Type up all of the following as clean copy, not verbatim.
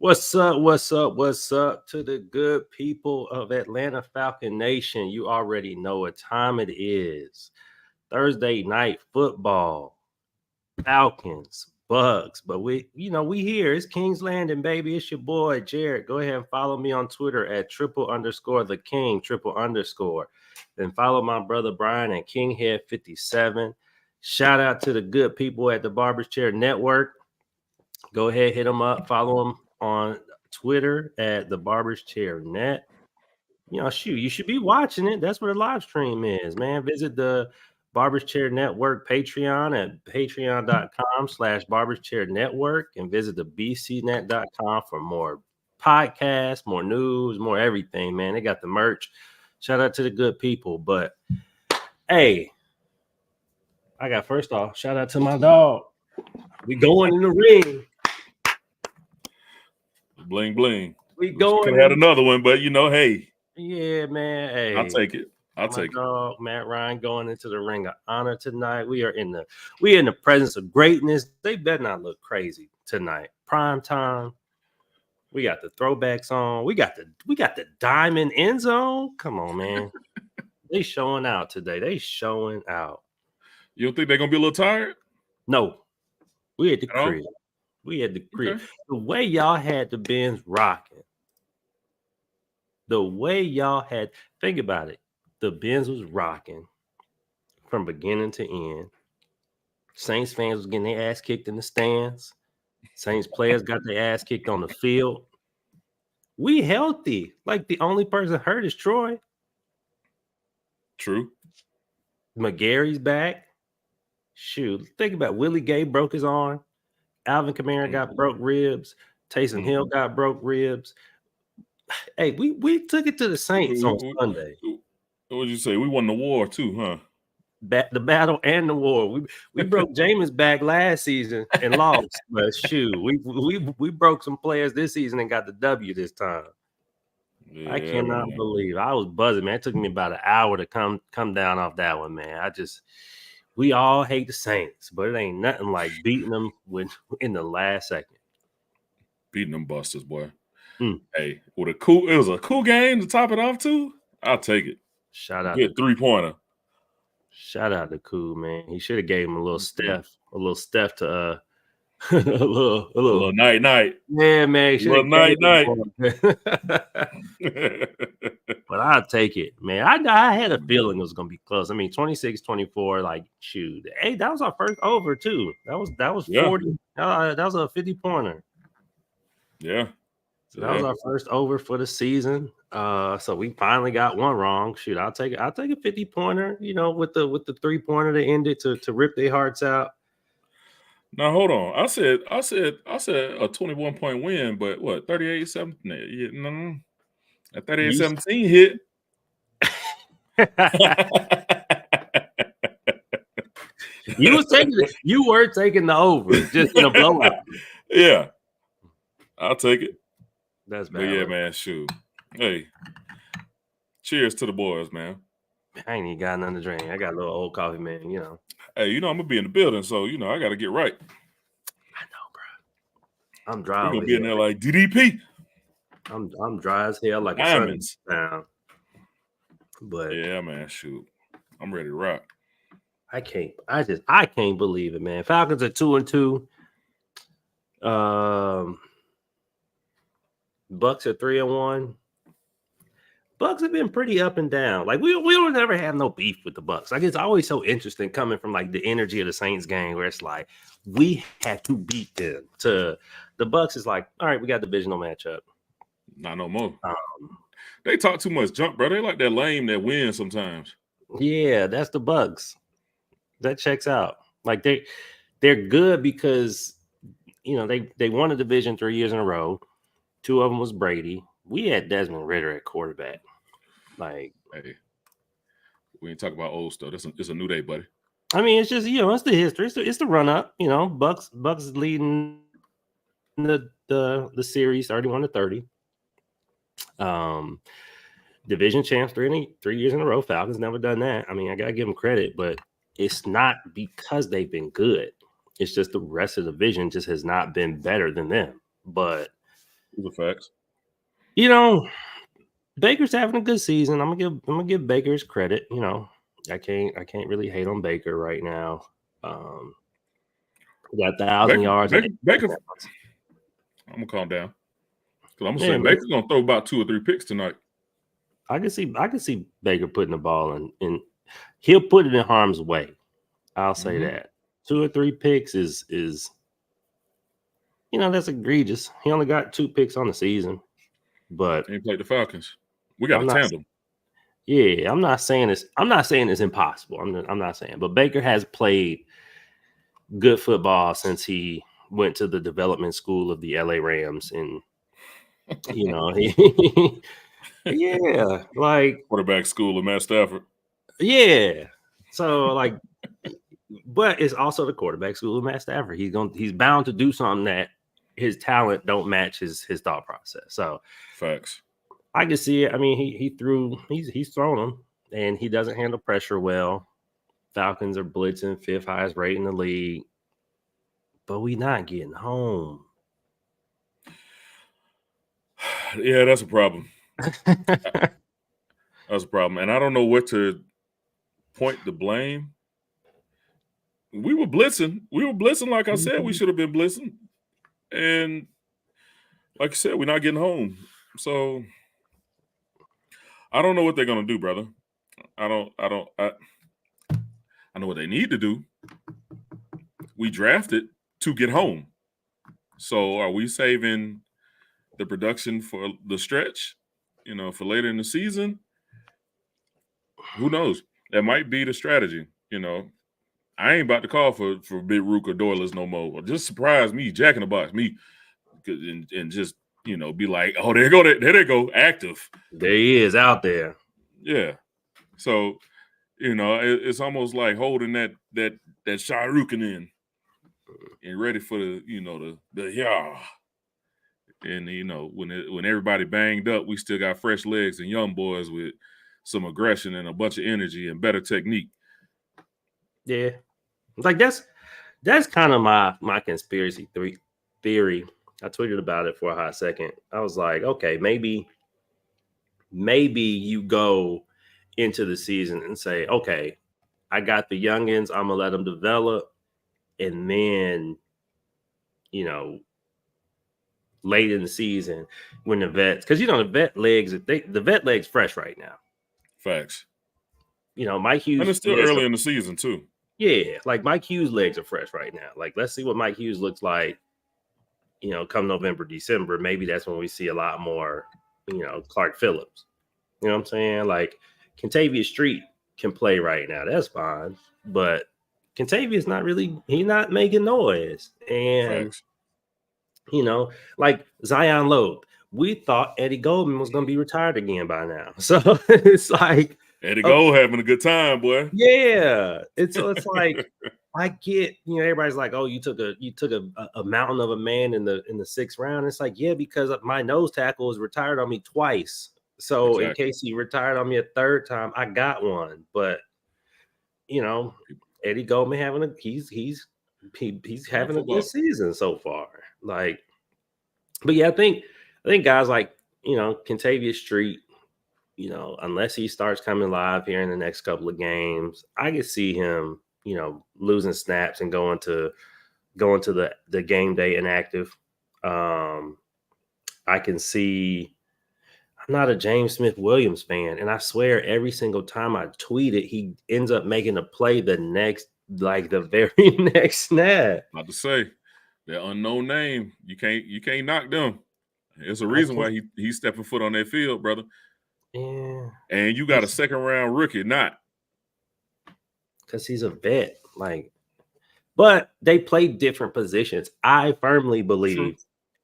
What's up? What's up? What's up to the good people of Atlanta Falcon Nation? You already know what time it is. Thursday night football. Falcons, Bucks. But we here. It's King's Landing, baby. It's your boy, Jarrett. Go ahead and follow me on Twitter at _the King, _. Then follow my brother Brian at Kinghead57. Shout out to the good people at the Barber's Chair Network. Go ahead, hit them up. Follow them on Twitter at the Barber's Chair Net. Shoot, you should be watching it. That's where the live stream is, man. Visit the Barber's Chair Network Patreon at patreon.com/Barber's Chair Network and visit the bcnet.com for more podcasts, more news, more everything, man. They got the merch. Shout out to the good people. But hey, first off, shout out to my dog. We going in the ring. Bling bling. We going. Could have had another one, but hey. Yeah, man. Hey, I'll take it. I'll take it. Matt Ryan going into the ring of honor tonight. We are in the presence of greatness. They better not look crazy tonight. Prime time. We got the throwbacks on. We got the diamond end zone. Come on, man. They showing out today. They showing out. You don't think they're gonna be a little tired? No. We at the crib. Okay. The way y'all had the Benz rocking. Think about it. The Benz was rocking from beginning to end. Saints fans was getting their ass kicked in the stands. Saints players got their ass kicked on the field. We healthy. Like the only person hurt is Troy. True. McGarry's back. Shoot, think about it. Willie Gay broke his arm. Alvin Kamara got broke ribs. Taysom Hill got broke ribs. Hey, we took it to the Saints on Sunday. What would you say? We won the war too, huh? The battle and the war. We broke Jameis back last season and lost. But shoot, we broke some players this season and got the W this time. Yeah, I cannot believe I was buzzing, man. It took me about an hour to come down off that one, man. We all hate the Saints, but it ain't nothing like beating them in the last second. Beating them busters, boy. Hey, it was a cool game to top it off too. I'll take it. Shout out. Good 3-pointer. Shout out to Cool, man. He should have gave him a little Steph to a little night. Yeah, man. A little night. But I'll take it, man. I had a feeling it was gonna be close. I mean, 26-24, like shoot. Hey, that was our first over too. That was 40. That was a 50-pointer. Yeah. So that was our first over for the season. So we finally got one wrong. Shoot, I'll take a 50-pointer, with the 3-pointer to end it to rip their hearts out. Now hold on. I said a 21-point win, but what, 38-17? Yeah, no. A 38-17 hit. You were taking the over just in a blowout. Yeah. I'll take it. That's bad. But yeah, man, shoot. Hey. Cheers to the boys, man. I ain't even got nothing to drink. I got a little old coffee, man, Hey, I'm gonna be in the building, so I gotta get right. I know, bro. I'm dry. We're gonna be in there like DDP. I'm dry as hell, like diamonds. A but yeah, man, shoot. I'm ready to rock. I can't believe it, man. Falcons are 2-2. Bucks are 3-1. Bucks have been pretty up and down. Like we don't ever have no beef with the Bucks. Like it's always so interesting coming from like the energy of the Saints game where it's like we had to beat them. To the Bucks is like, all right, we got divisional matchup. Not no more. They talk too much junk, bro. They like that lame that wins sometimes. Yeah, that's the Bucks. That checks out. Like they're good because they won a division 3 years in a row. 2 of them was Brady. We had Desmond Ridder at quarterback. Like, hey, we ain't talking about old stuff. It's a new day, buddy. I mean, it's just it's the history. It's the run up. Bucks is leading the series 31-30. Division champs 3 years in a row. Falcons never done that. I mean, I gotta give them credit, but it's not because they've been good. It's just the rest of the division just has not been better than them. But Those are facts. You know, Baker's having a good season. I'm gonna give Baker his credit. You know, I can't really hate on Baker right now. He got 1,000 yards. Baker. I'm gonna calm down because I'm gonna say Baker's gonna throw about 2 or 3 picks tonight. I can see Baker putting the ball in. He'll put it in harm's way. I'll say that 2 or 3 picks is that's egregious. He only got 2 picks on the season, but he played the Falcons. We got a tandem. Yeah, I'm not saying it's impossible. I'm not saying, but Baker has played good football since he went to the development school of the LA Rams, and yeah, like quarterback school of Matt Stafford. Yeah, so like, but it's also the quarterback school of Matt Stafford. He's bound to do something that his talent don't match his thought process. So facts. I can see it. I mean, he's thrown them, and he doesn't handle pressure well. Falcons are blitzing, 5th highest rate in the league, but we not getting home. Yeah, that's a problem. That's a problem, and I don't know what to point the blame. We were blitzing. Like I said, we should have been blitzing, and like I said, we're not getting home. So I don't know what they're gonna do, brother. I know what they need to do. We drafted to get home. So are we saving the production for the stretch, for later in the season? Who knows? That might be the strategy. I ain't about to call for Big Rook or Doyless no more. Just surprise me, Jack in the Box, me, and just be like, oh, there they go, active. There he is out there. Yeah. So, it's almost like holding that Sharukin in and ready for the yeah. And when everybody banged up, we still got fresh legs and young boys with some aggression and a bunch of energy and better technique. Yeah, like that's kind of my conspiracy theory. I tweeted about it for a hot second. I was like, okay, maybe you go into the season and say, okay, I got the youngins, I'm gonna let them develop, and then late in the season when the vets, because the vet legs fresh right now. Facts. Mike Hughes, and it's still early in the season too. Yeah, like Mike Hughes' legs are fresh right now. Like, let's see what Mike Hughes looks like, come November, December. Maybe that's when we see a lot more, Clark Phillips. You know what I'm saying? Like, Kentavious Street can play right now. That's fine. But Kentavious he's not making noise. And, Facts. like Zion Loeb, we thought Eddie Goldman was going to be retired again by now. So it's like, Eddie Gold having a good time, boy. Yeah, it's like I get everybody's like, oh, you took a mountain of a man in the 6th round. It's like, yeah, because my nose tackle was retired on me twice. So in case he retired on me a 3rd time, I got one. But Eddie Goldman he's having a good season so far. Like, but yeah, I think guys like Kentavious Street. Unless he starts coming live here in the next couple of games, I could see him, losing snaps and going to the game day inactive. I can see. I'm not a James Smith-Williams fan, and I swear every single time I tweet it, he ends up making a play the very next snap. About to say that unknown name, you can't knock them. There's a reason why he's stepping foot on that field, brother. Yeah, and you got a 2nd round rookie, not because he's a vet. But they play different positions. I firmly believe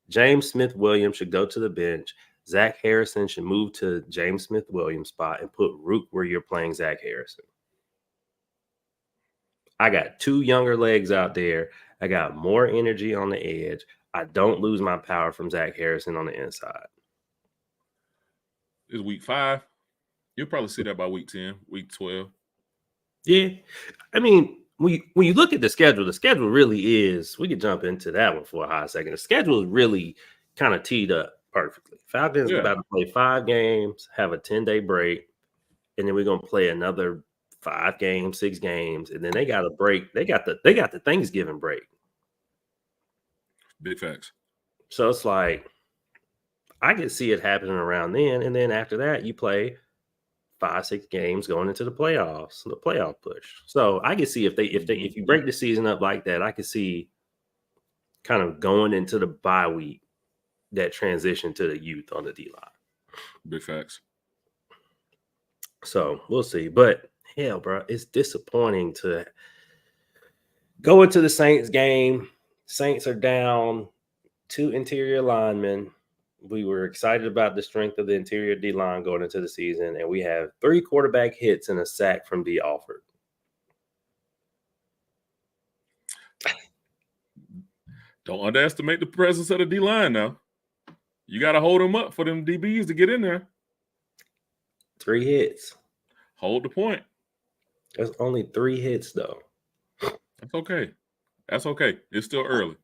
James Smith-Williams should go to the bench. Zach Harrison should move to James Smith-Williams' spot and put Rook where you're playing Zach Harrison. I got 2 younger legs out there. I got more energy on the edge. I don't lose my power from Zach Harrison on the inside. It's week 5. You'll probably see that by week 10, week 12. Yeah. I mean, when you look at the schedule really is, we could jump into that one for a hot second. The schedule is really kind of teed up. perfectly. Falcons Yeah. about to play 5 games, have a 10-day break, and then we're gonna play another 5 games, 6 games, and then they got a break. They got the Thanksgiving break. Big facts. So it's like I can see it happening around then, and then after that, you play 5, 6 games going into the playoffs, the playoff push. So I can see if you break the season up like that, I can see kind of going into the bye week that transition to the youth on the D line. Big facts. So we'll see. But hell, bro, it's disappointing to go into the Saints game. Saints are down 2 interior linemen. We were excited about the strength of the interior D line going into the season, and we have 3 quarterback hits and a sack from D. Alford. Don't underestimate the presence of the D line now. You got to hold them up for them DBs to get in there. 3 hits. Hold the point. There's only 3 hits, though. That's okay. That's okay. It's still early.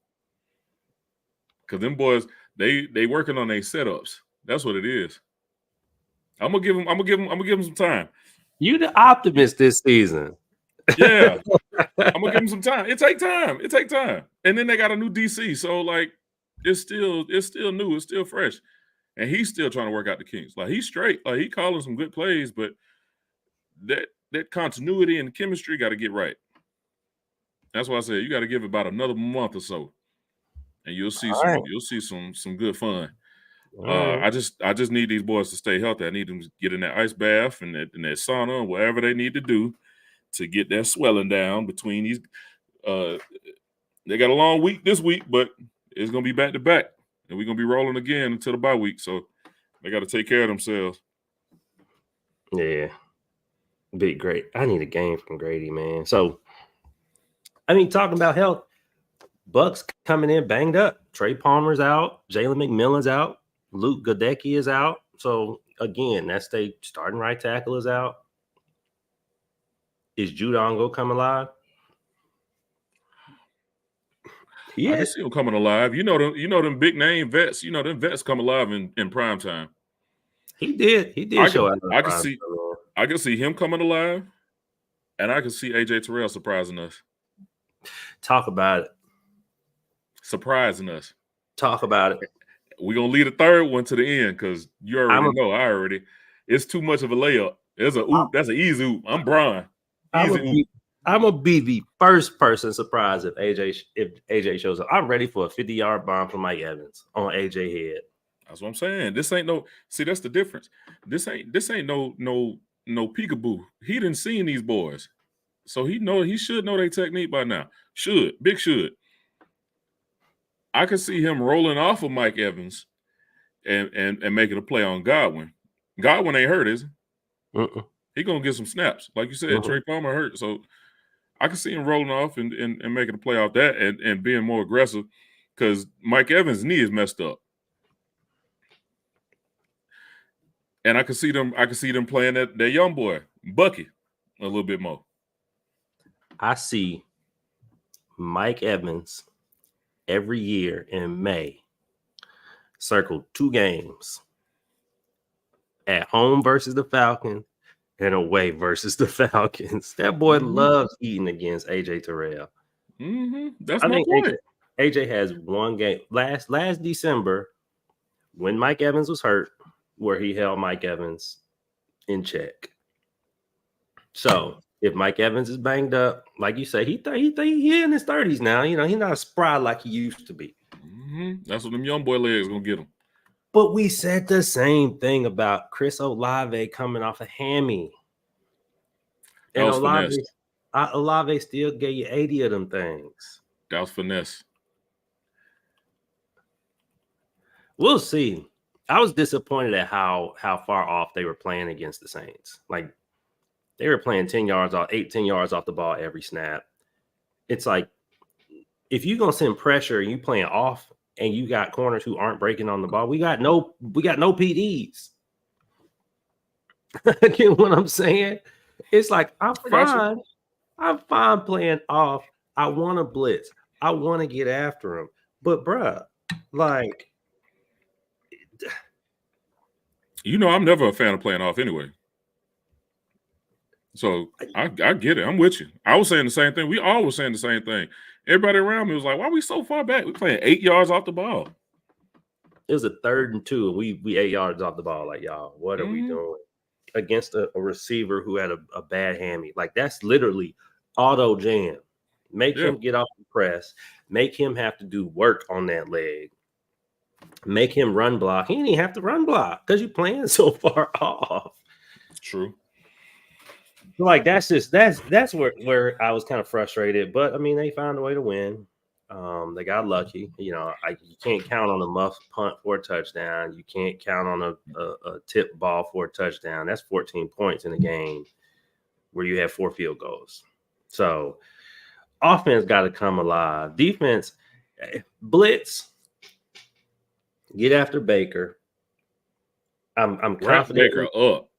Because them boys, they working on their setups. That's what it is. I'm gonna give them some time. You the optimist this season. Yeah. I'm gonna give them some time. It take time. And then they got a new DC. So like it's still new, it's still fresh. And he's still trying to work out the kinks. Like he's straight. Like he calling some good plays, but that continuity and chemistry got to get right. That's why I said you got to give it about another month or so. And you'll see some good fun. I just need these boys to stay healthy. I need them to get in that ice bath and that sauna, whatever they need to do to get that swelling down between these. They got a long week this week, but it's gonna be back to back, and we're gonna be rolling again until the bye week. So they got to take care of themselves. Yeah, big great. I need a game from Grady, man. So, I mean, talking about health, Bucks coming in banged up. Trey Palmer's out. Jalen McMillan's out. Luke Godecki is out. So again, that's they starting right tackle is out. Is Judon go come alive? I can see him coming alive. You know them big name vets. You know them vets come alive in prime time. He did show up. I can see him coming alive, and I can see AJ Terrell surprising us. Talk about it. Surprising us. Talk about it. We're gonna leave the third one to the end because you already know. It's too much of a layup. There's a oop. That's an easy oop. I'm Brian. I'm gonna be the first person surprised if AJ shows up. I'm ready for a 50-yard bomb from Mike Evans on AJ head. That's what I'm saying. This ain't no. See, that's the difference. This ain't no peekaboo. He didn't see these boys, so he should know their technique by now. Should. I can see him rolling off of Mike Evans and making a play on Godwin. Godwin ain't hurt, is he? He gonna get some snaps, like you said. Trey Palmer hurt, so I can see him rolling off and making a play off that and being more aggressive because Mike Evans' knee is messed up, and I can see them playing that young boy Bucky a little bit more. I see Mike Evans every year in May circle 2 games at home versus the Falcons and away versus the Falcons. That boy loves eating against AJ Terrell. That's my point. AJ has 1 game last December when Mike Evans was hurt, where he held Mike Evans in check. So if Mike Evans is banged up, like you say, he in his 30s now. You know, he's not spry like he used to be. That's what them young boy legs gonna get him. But we said the same thing about Chris Olave coming off a hammy. And Olave still gave you 80 of them things. That was finesse. We'll see. I was disappointed at how far off they were playing against the Saints. Like, they were playing 10 yards off the ball every snap. It's like, if you're gonna send pressure and you playing off and you got corners who aren't breaking on the ball, we got no PDs. Get what I'm saying? It's like I'm fine playing off. I want to blitz. I want to get after him. But bruh, like You know, I'm never a fan of playing off anyway. So I get it. I'm with you. I was saying the same thing. We all were saying the same thing. Everybody around me was like, why are we so far back? We're playing 8 yards off the ball. It was a 3rd and 2, and we 8 yards off the ball. Like, y'all, what are we doing? Against a receiver who had a bad hammy. Like, that's literally auto jam. Make him get off the press. Make him have to do work on that leg. Make him run block. He didn't even have to run block because you're playing so far off. True. Like, that's where I was kind of frustrated. But I mean, they found a way to win. They got lucky. You know, you can't count on a muff punt for a touchdown. You can't count on a tip ball for a touchdown. That's 14 points in a game where you have 4 field goals. So offense got to come alive. Defense, blitz, get after Baker. I'm confident. Baker up.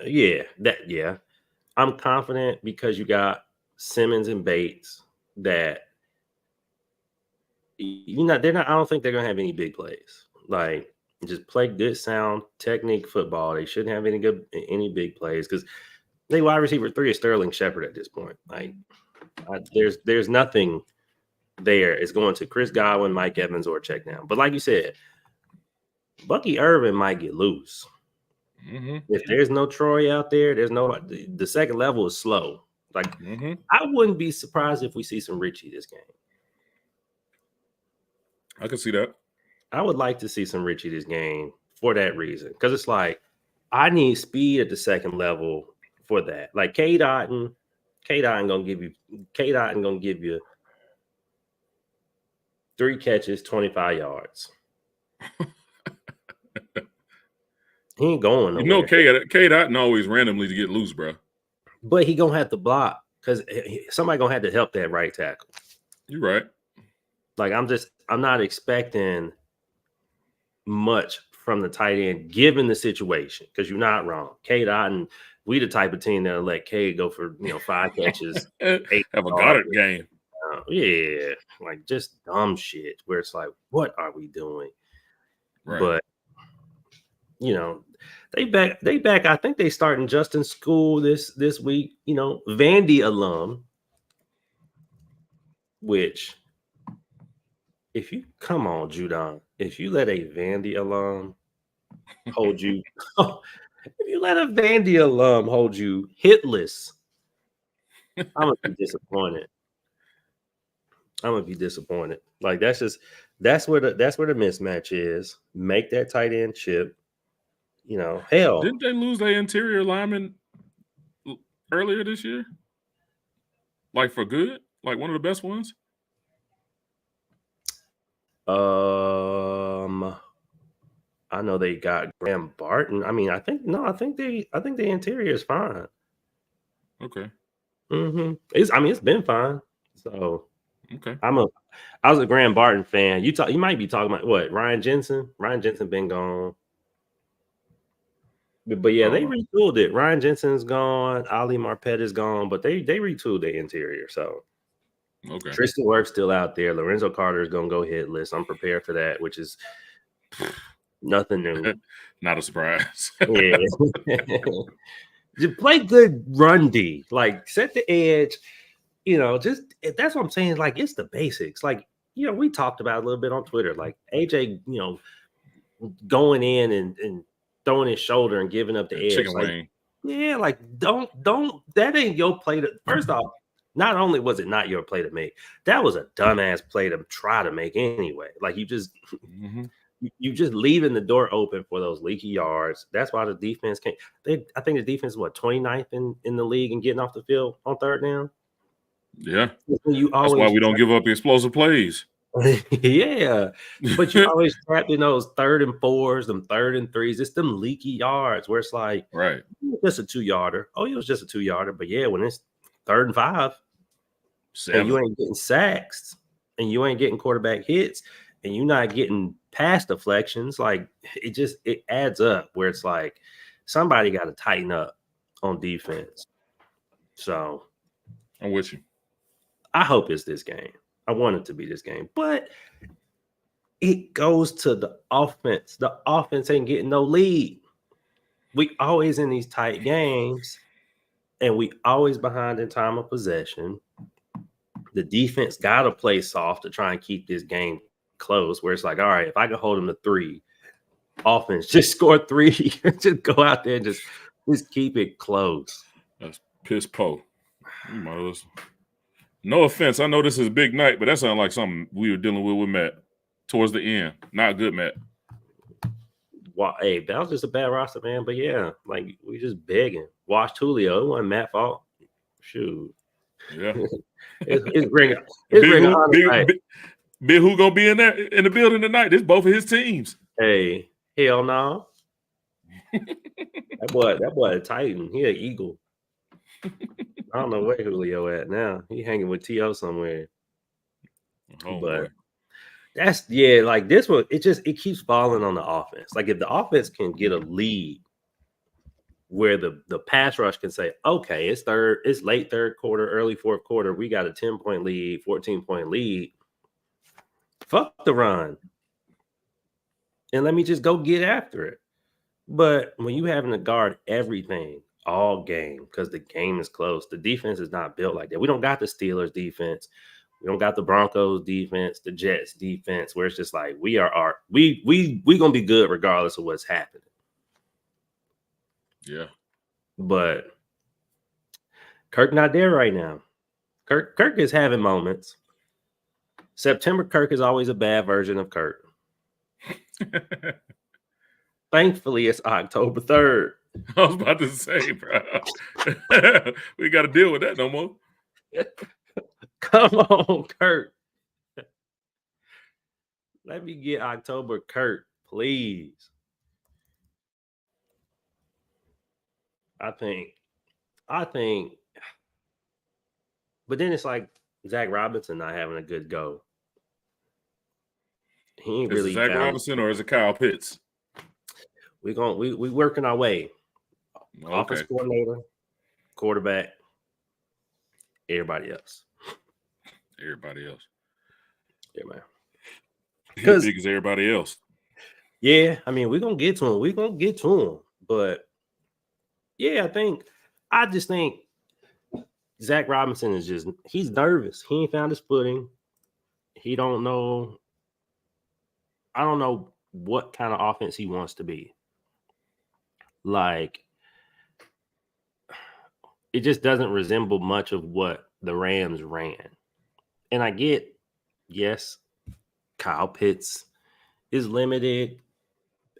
Yeah. I'm confident because you got Simmons and Bates that I don't think they're gonna have any big plays. Like, just play good sound technique football. They shouldn't have any big plays because they wide receiver 3 is Sterling Shepard at this point. Like, there's nothing there. It's going to Chris Godwin, Mike Evans, or check down. But like you said, Bucky Irvin might get loose. If there's no Troy out there, the second level is slow. Like, I wouldn't be surprised if we see some Richie this game. I can see that. I would like to see some Richie this game for that reason. Because it's like, I need speed at the second level for that. Like, K-Dotton gonna give you 3 catches, 25 yards. He ain't going nowhere. You know, K-Dotton always randomly to get loose, bro. But he gonna have to block because somebody gonna have to help that right tackle. You're right. Like, I'm not expecting much from the tight end given the situation, because you're not wrong. K-Dotton, we the type of team that'll let K go for 5 catches, 8 have a Goddard game. Yeah, like, just dumb shit where it's like, what are we doing? Right. But they back. I think they starting Justin School this week. Vandy alum, which, if you come on, Judon, if you let a Vandy alum hold you, if you let a Vandy alum hold you hitless, I'm gonna be disappointed. Like, that's where the mismatch is. Make that tight end chip. Hell, didn't they lose their interior lineman earlier this year? Like, for good? Like, one of the best ones? I know they got Graham Barton. I mean, I think the interior is fine. Okay. It's been fine. So okay. I was a Graham Barton fan. You might be talking about what, Ryan Jensen? Ryan Jensen been gone. But yeah, they retooled it. Ryan Jensen's gone. Ali Marpet is gone, but they retooled the interior. So okay. Tristan Wirf's still out there. Lorenzo Carter is gonna go hitless. I'm prepared for that, which is nothing new. Not a surprise. Yeah. Just play good run D. Like, set the edge. Just that's what I'm saying. Like, it's the basics. Like, we talked about a little bit on Twitter. Like, AJ, going in and throwing his shoulder and giving up the edge. Chicken like, wing. Yeah, like, don't. That ain't your play to. First off, not only was it not your play to make, that was a dumbass play to try to make anyway. Like, you just leaving the door open for those leaky yards. That's why the defense can't. I think the defense is 29th in the league and getting off the field on third down. Yeah, that's why we don't give up explosive plays. Yeah, but you always trapped in those 3rd and 4s, them 3rd and 3s. It's them leaky yards where it's like, right, just a 2-yarder. Oh, it was just a 2-yarder. But yeah, when it's 3rd and 5, 7, and you ain't getting sacks, and you ain't getting quarterback hits, and you're not getting pass deflections, like, it adds up where it's like somebody got to tighten up on defense. So I'm with you. I hope it's this game. I want it to be this game, but it goes to the offense. The offense ain't getting no lead. we always in these tight games, and we always behind in time of possession. The defense got to play soft to try and keep this game close, where it's like, all right, if I can hold them to 3, offense, just score 3, just go out there and just keep it close. That's piss po. No offense. I know this is a big night, but that sounds like something we were dealing with Matt towards the end. Not good, Matt. Well, hey, that was just a bad roster, man. But yeah, like we just begging. Watch Julio. It wasn't Matt's fault. Shoot. Yeah. it's bringing. Big who gonna be in there in the building tonight? This both of his teams. Hey, hell no. That boy a Titan. He an Eagle. I don't know where Julio at now. He hanging with T.O. somewhere. Oh, but boy. That's like this one, it keeps falling on the offense. Like if the offense can get a lead where the pass rush can say, okay, it's late third quarter, early fourth quarter, we got a 10-point lead, 14-point lead. Fuck the run. And let me just go get after it. But when you having to guard everything all game because the game is close, the defense is not built like that. We don't got the Steelers defense. We don't got the Broncos defense, the Jets defense, where it's just like we gonna be good regardless of what's happening. Yeah. But Kirk not there right now. Kirk is having moments. September Kirk is always a bad version of Kirk. Thankfully, it's October 3rd. I was about to say, bro. We got to deal with that no more. Come on, Kurt. Let me get October Kurt, please. I think. But then it's like Zach Robinson not having a good go. He ain't really. Is it Zach Robinson or is it Kyle Pitts? We working our way. Okay. Offense coordinator, quarterback, everybody else. Everybody else. Yeah, man. As big as everybody else. Yeah, I mean, we're gonna get to him. But yeah, I just think Zach Robinson he's nervous. He ain't found his footing. He don't know. I don't know what kind of offense he wants to be. Like, it just doesn't resemble much of what the Rams ran. And I get, yes, Kyle Pitts is limited,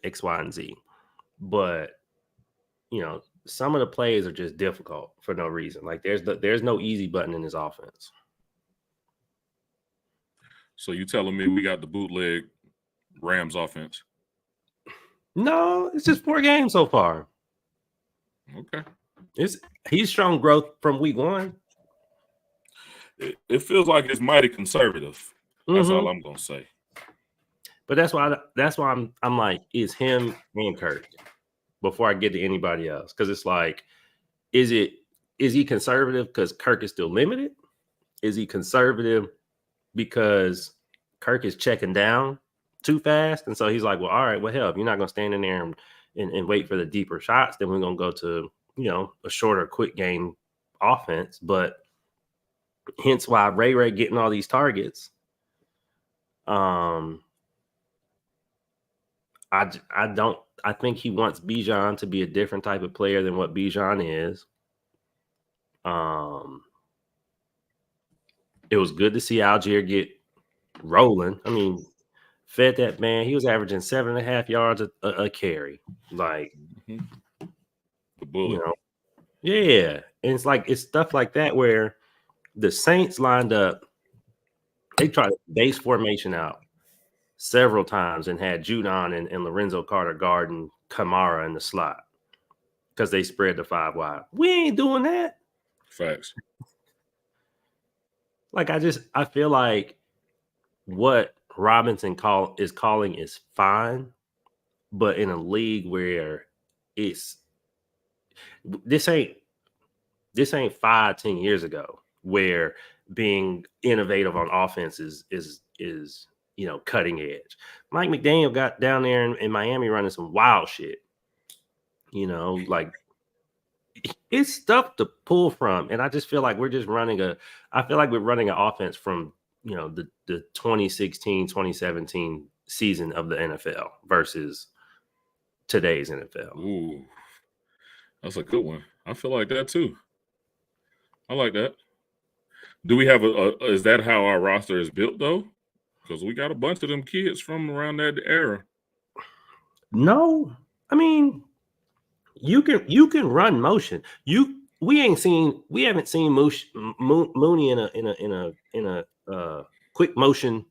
X, Y, and Z. But, some of the plays are just difficult for no reason. Like, there's no easy button in this offense. So you telling me we got the bootleg Rams offense? No, it's just 4 games so far. Okay. He's shown growth from week 1. It feels like it's mighty conservative. That's all I'm gonna say. But that's why I'm like, it's him and Kirk before I get to anybody else. Because it's like, is he conservative because Kirk is still limited? Is he conservative because Kirk is checking down too fast? And so he's like, well, all right, well, hell, if you're not gonna stand in there and wait for the deeper shots, then we're gonna go to a shorter, quick game offense. But hence why Ray getting all these targets. I think he wants Bijan to be a different type of player than what Bijan is. It was good to see Algier get rolling. I mean, fed that man. He was averaging 7.5 yards a carry. Like, the bullet. Yeah. And it's stuff like that where the Saints lined up. They tried to base formation out several times and had Judon and Lorenzo Carter guarding Kamara in the slot because they spread the 5 wide. We ain't doing that. Facts. Like, I feel like what Robinson is calling is fine, but in a league where this ain't 5-10 years ago where being innovative on offense is cutting edge. Mike McDaniel got down there in Miami running some wild shit. Like it's stuff to pull from. And I just feel like we're running an offense from, the 2016, 2017 season of the NFL versus today's NFL. Ooh, that's a good one. I feel like that too. I like that. Do we have is that how our roster is built though? Because we got a bunch of them kids from around that era. No, I mean, you can run motion. We haven't seen Mooney in a quick motion,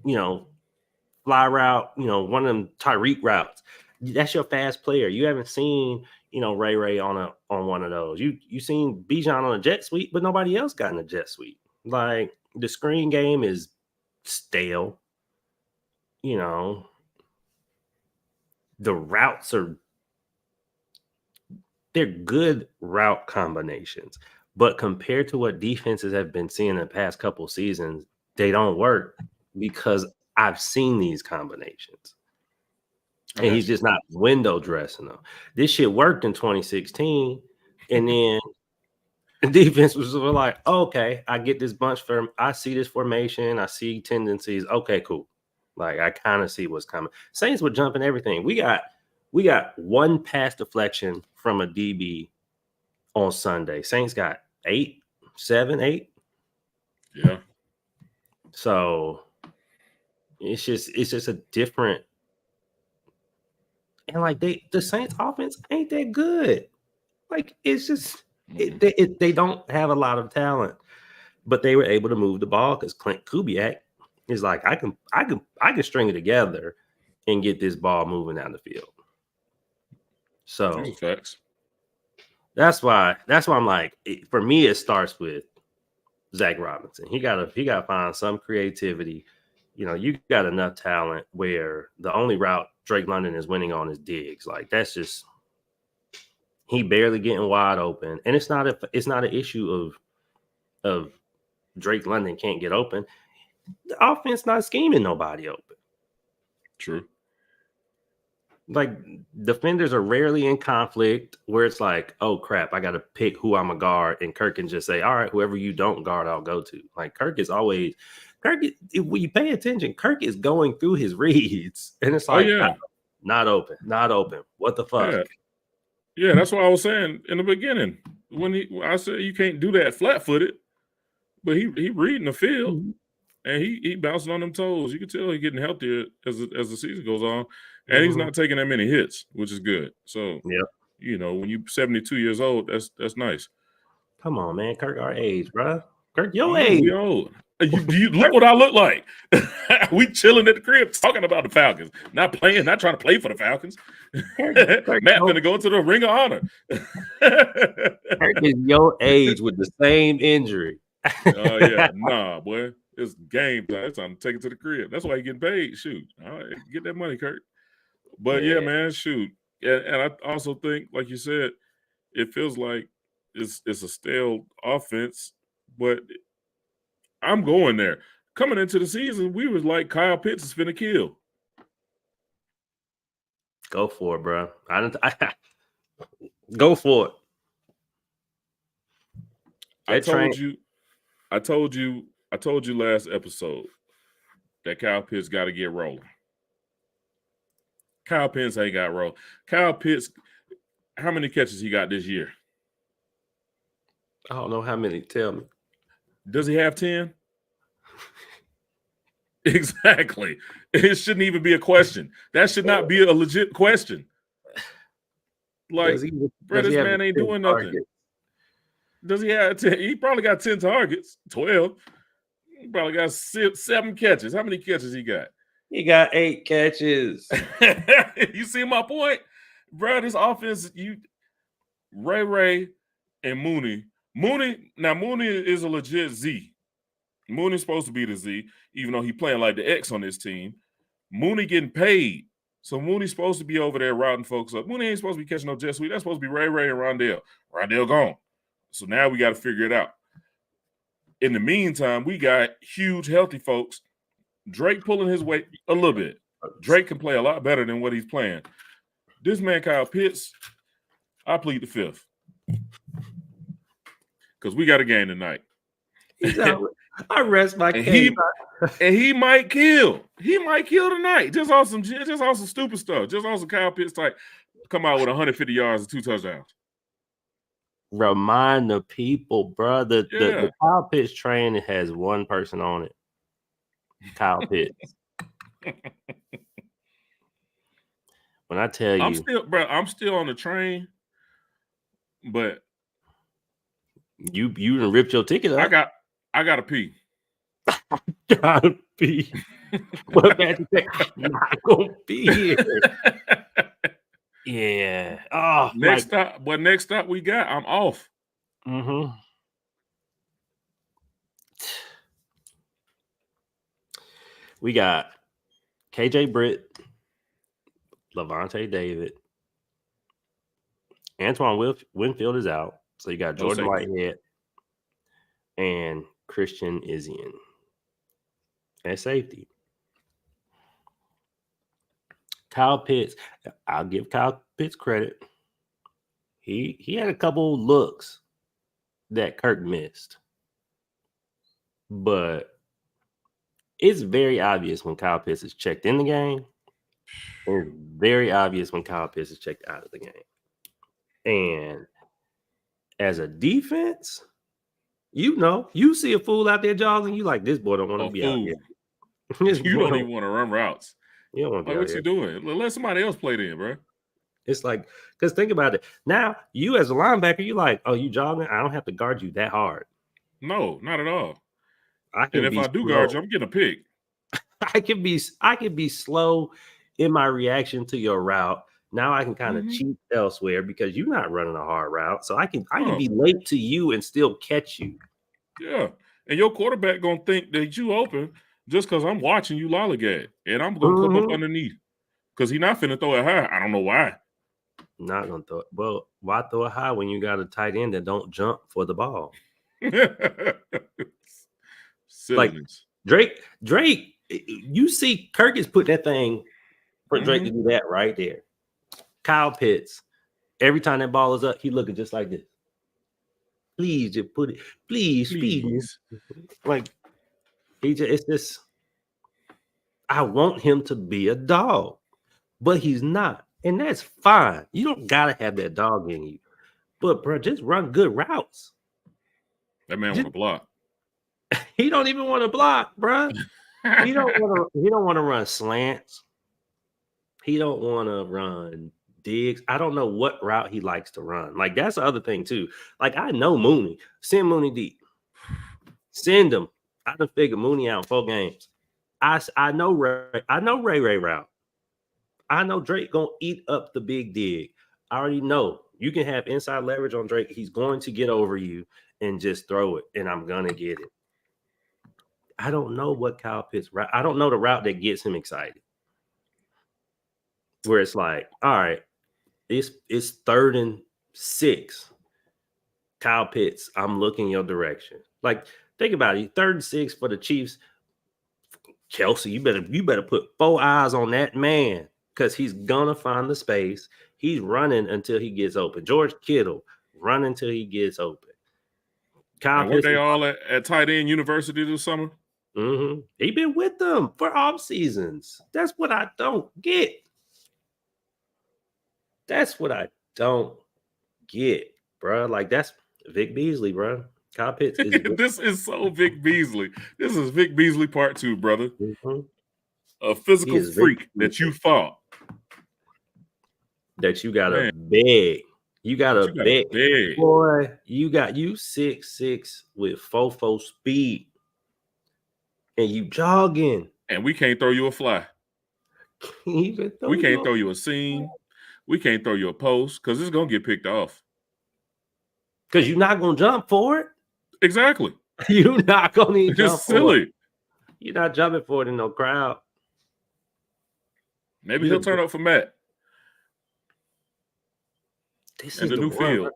fly route, one of them Tyreek routes. That's your fast player. You haven't seen, Ray on one of those. You seen Bijan on a jet sweep, but nobody else got in a jet sweep. Like the screen game is stale. The routes they're good route combinations, but compared to what defenses have been seeing in the past couple seasons, they don't work because I've seen these combinations. And he's just not window dressing them. This shit worked in 2016, and then the defense was like, okay, I get this bunch I see this formation, I see tendencies. Okay, cool. Like I kind of see what's coming. Saints were jumping everything. We got one pass deflection from a DB on Sunday. Saints got 7, 8. Yeah. So it's just a different, and like the Saints offense ain't that good. Like it's just they don't have a lot of talent, but they were able to move the ball because Clint Kubiak is like, I can string it together and get this ball moving down the field. So facts. That's why I'm like, for me, it starts with Zach Robinson. He gotta find some creativity. You got enough talent where the only route Drake London is winning on is digs. Like that's just, he barely getting wide open, and it's not an issue of Drake London can't get open. The offense not scheming nobody open. True. Like defenders are rarely in conflict where it's like, oh crap, I got to pick who I'm a guard, and Kirk can just say, all right, whoever you don't guard, I'll go to. Like Kirk, when you pay attention, Kirk is going through his reads, and it's like, not open. What the fuck? Yeah, that's what I was saying in the beginning when I said you can't do that flat-footed, but he reading the field. Mm-hmm. And he bouncing on them toes. You can tell he's getting healthier as the season goes on. And he's not taking that many hits, which is good. So, when you're 72 years old, that's nice. Come on, man. Kirk, our age, bro. Kirk, your age. We old. You look what I look like. We chilling at the crib talking about the Falcons. Not trying to play for the Falcons. Matt finna go into the Ring of Honor. Kirk is your age with the same injury. Oh, yeah. Nah, boy. It's game time. It's time to take it to the crib. That's why you're getting paid. Shoot. All right, get that money, Kurt. But yeah, man, shoot. And I also think, like you said, it feels like it's a stale offense, but I'm going there. Coming into the season, we was like Kyle Pitts is finna kill. Go for it, bro. Go for it. I told you last episode that Kyle Pitts got to get rolling. Kyle Pitts ain't got roll. Kyle Pitts, how many catches he got this year? I don't know how many. Tell me. Does he have 10? Exactly. It shouldn't even be a question. That should not be a legit question. Like, this man ain't doing nothing. Does he have 10? He probably got 10 targets, 12. He probably got 7 catches. How many catches he got? He got 8 catches. You see my point? Bro, this offense, Ray and Mooney. Mooney is a legit Z. Mooney's supposed to be the Z, even though he playing like the X on this team. Mooney getting paid. So Mooney's supposed to be over there routing folks up. Mooney ain't supposed to be catching no jet sweep. That's supposed to be Ray and Rondell. Rondell gone. So now we got to figure it out. In the meantime, we got huge, healthy folks. Drake pulling his weight a little bit. Drake can play a lot better than what he's playing. This man, Kyle Pitts, I plead the fifth. Because we got a game tonight. I rest my case. And he might kill. He might kill tonight. Just on some stupid stuff. Just on some Kyle Pitts type. Come out with 150 yards and 2 touchdowns. Remind the people, bro. The Kyle Pitts train has one person on it. Kyle Pitts. When I tell you, I'm still on the train, but you done ripped your ticket up. I gotta pee. Gotta pee. But man, I'm not gonna be here. Yeah. Oh, next stop we got, I'm off. Mm-hmm. We got KJ Britt, Levante David, Antoine Winfield is out. So you got Jordan Whitehead and Christian Izien at safety. Kyle Pitts, I'll give Kyle Pitts credit. He had a couple looks that Kirk missed. But it's very obvious when Kyle Pitts is checked in the game. And it's very obvious when Kyle Pitts is checked out of the game. And as a defense, you see a fool out there jogging, you like, this boy don't want to be out here. You don't even want to run routes. You don't want to be out what here. You doing? Let somebody else play then, bro. It's like, because think about it. Now, you as a linebacker, you like, oh, you jogging? I don't have to guard you that hard. No, not at all. And if I do guard you, I'm getting a pick. I can be slow in my reaction to your route. Now I can kind of cheat elsewhere because you're not running a hard route. So I can be late to you and still catch you. Yeah. And your quarterback gonna think that you open just because I'm watching you lollygag. And I'm gonna come up underneath. Because he's not finna throw it high. I don't know why. Not gonna throw it. Well, why throw it high when you got a tight end that don't jump for the ball? Like Drake, you see Kirk is put that thing for Drake to do that right there. Kyle Pitts, every time that ball is up, he looking just like this. Please just put it. Please. Feed me. Like it's just. I want him to be a dog, but he's not, and that's fine. You don't gotta have that dog in you, but bro, just run good routes. That man want to block. He don't even want to block, bro. He don't want to run slants. He don't want to run digs. I don't know what route he likes to run. Like, that's the other thing too. Like, I know Mooney. Send Mooney deep. Send him. I done figured Mooney out in 4 games. I know Ray route. I know Drake gonna eat up the big dig. I already know you can have inside leverage on Drake. He's going to get over you and just throw it, and I'm gonna get it. I don't know what Kyle Pitts route. I don't know the route that gets him excited. Where it's like, all right, it's 3rd and 6. Kyle Pitts, I'm looking your direction. Like, think about it. 3rd and 6 for the Chiefs. Kelsey, you better put 4 eyes on that man because he's gonna find the space. He's running until he gets open. George Kittle, run until he gets open. Kyle Pitts, were they all at tight end university this summer? He been with them for off seasons. That's what I don't get. That's what I don't get, bro. Like, that's Vic Beasley, bro. Kyle Pitts is this is so Vic Beasley. This is Vic Beasley part 2, brother. A physical freak that you fought. That you gotta beg. You gotta beg. Boy, you 6'6" with 4.4 speed. And you jogging. And we can't throw you a fly. We can't throw you a seam. We can't throw you a post because it's gonna get picked off. Because you're not gonna jump for it. Exactly. You're not gonna jump it's silly. For it. You're not jumping for it in no crowd. Maybe he'll turn up for Matt. This is the new field.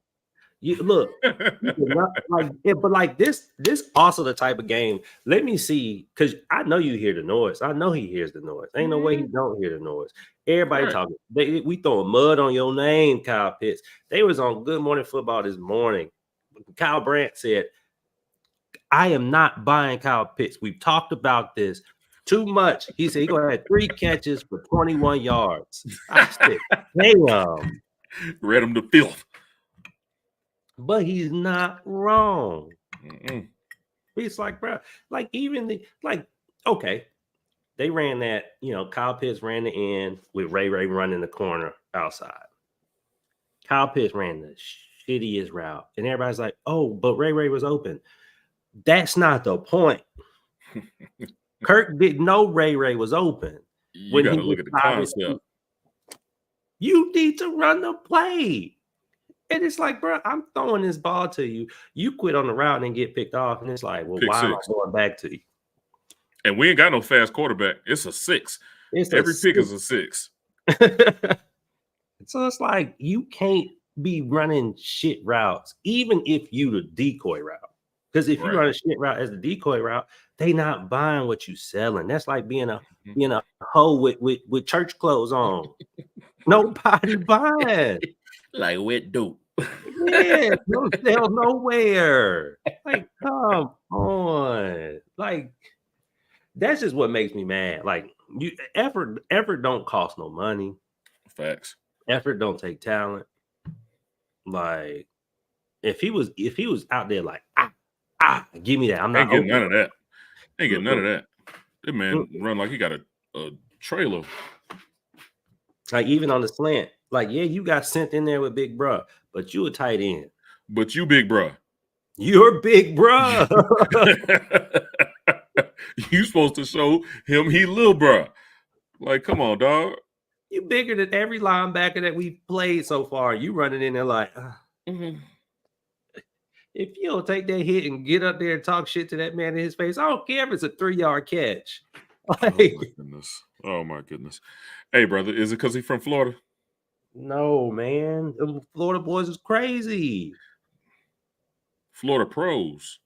You look, but like this also the type of game. Let me see, because I know you hear the noise. I know he hears the noise. Ain't no way he don't hear the noise. Everybody talking. We throwing mud on your name, Kyle Pitts. They was on Good Morning Football this morning. Kyle Brandt said, I am not buying Kyle Pitts. We've talked about this too much. He said he gonna have 3 catches for 21 yards. I said, damn. Read him to filth. But he's not wrong. Mm-mm. It's like, bro, like even okay, they ran that, Kyle Pitts ran the end with Ray running the corner outside. Kyle Pitts ran the shittiest route, and everybody's like, oh, but Ray was open. That's not the point. Kirk didn't know Ray was open. You got to look at the concept. You need to run the play. And it's like, bro, I'm throwing this ball to you. You quit on the route and get picked off. And it's like, well, why am I going back to you? And we ain't got no fast quarterback. It's a 6. Every pick is a 6. So it's like, you can't be running shit routes, even if you the decoy route. Because if you run a shit route as the decoy route, they not buying what you selling. That's like being a hoe with church clothes on. Nobody buying. Like wet dope. Yeah, no sell nowhere. Like, come on. Like, that's just what makes me mad. Like, effort don't cost no money. Facts. Effort don't take talent. Like, if he was out there like, give me that. I'm not getting none of that. Ain't getting none of that. That man run like he got a trailer. Like, even on the slant. Like, yeah, you got sent in there with Big Bruh, but you a tight end. But you Big Bruh. You're Big Bruh. You supposed to show him he little bruh. Like, come on, dog. You bigger than every linebacker that we've played so far. You running in there like, if you don't take that hit and get up there and talk shit to that man in his face, I don't care if it's a 3-yard catch. Like, oh my goodness. Hey, brother, is it because he's from Florida? No, man. The Florida boys is crazy. Florida pros.